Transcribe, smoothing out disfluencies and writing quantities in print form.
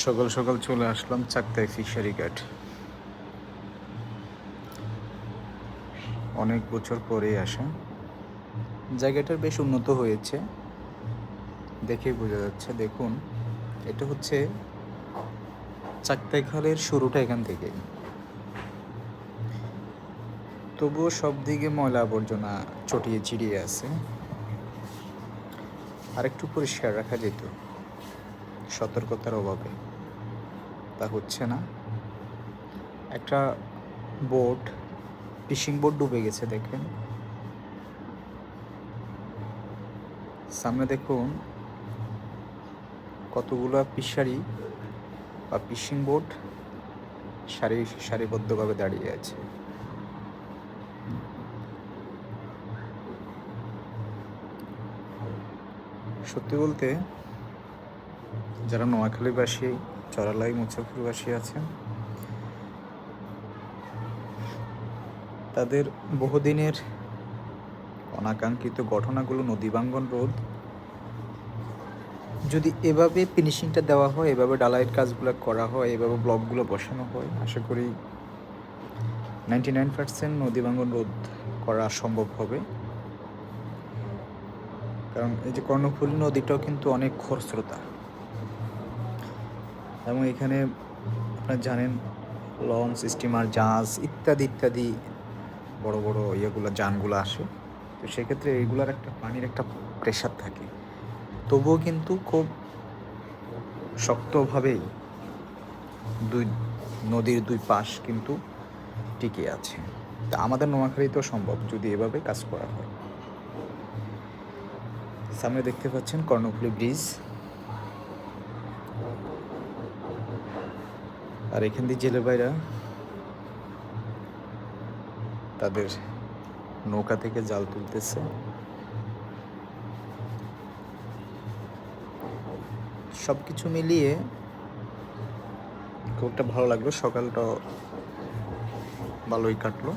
সকাল সকাল চলে আসলাম চাকতাই ফিশারি ঘাট। অনেক বছর পরেই আসা। জায়গাটার বেশ উন্নত হয়েছে, দেখেই বোঝা যাচ্ছে। দেখুন, এটা হচ্ছে চাকতাই খালের শুরুটা এখান থেকেই। তবুও সব দিকে ময়লা আবর্জনা চটিয়ে চিড়িয়ে আছে। আর একটু পরিষ্কার রাখা যেত, সতর্কতার অভাবে তা হচ্ছে না। একটা বোট, ফিশিং বোট ডুবে গেছে দেখেন। সামনে দেখুন কতগুলো ফিশারি বা ফিশিং বোট সারিবদ্ধভাবে দাঁড়িয়ে আছে। সত্যি বলতে, যারা নোয়াখালীবাসী, চরালাই মুছাপুরবাসী আছেন, তাদের বহুদিনের অনাকাঙ্ক্ষিত ঘটনাগুলো, নদী ভাঙ্গন রোধ, যদি এভাবে ফিনিশিংটা দেওয়া হয়, এভাবে ডালাইয়ের কাজগুলো করা হয়, এভাবে ব্লকগুলো বসানো হয়, আশা করি 99% নদী ভাঙ্গন রোধ করা সম্ভব হবে। কারণ এই যে কর্ণফুলী নদীটাও কিন্তু অনেক খরস্রোতা, এবং এখানে আপনারা জানেন লঞ্চ, স্টিমার, জাহাজ ইত্যাদি ইত্যাদি বড় বড় ইয়েগুলো, যানগুলো আসে। তো সেক্ষেত্রে এইগুলার একটা পানির একটা প্রেশার থাকে। তবুও কিন্তু খুব শক্তভাবেই নদীর দুই পাশ কিন্তু টিকে আছে। তা আমাদের নোয়াখালীতেও সম্ভব যদি এভাবে কাজ করা হয়। সামনে দেখতে পাচ্ছেন কর্ণফুলী ব্রিজ, আর এখান দিয়ে জেলে ভাইরা তাদের নৌকা থেকে জাল তুলতেছে। সব কিছু মিলিয়ে খুব একটা ভালো লাগলো, সকালটা ভালোই কাটলো।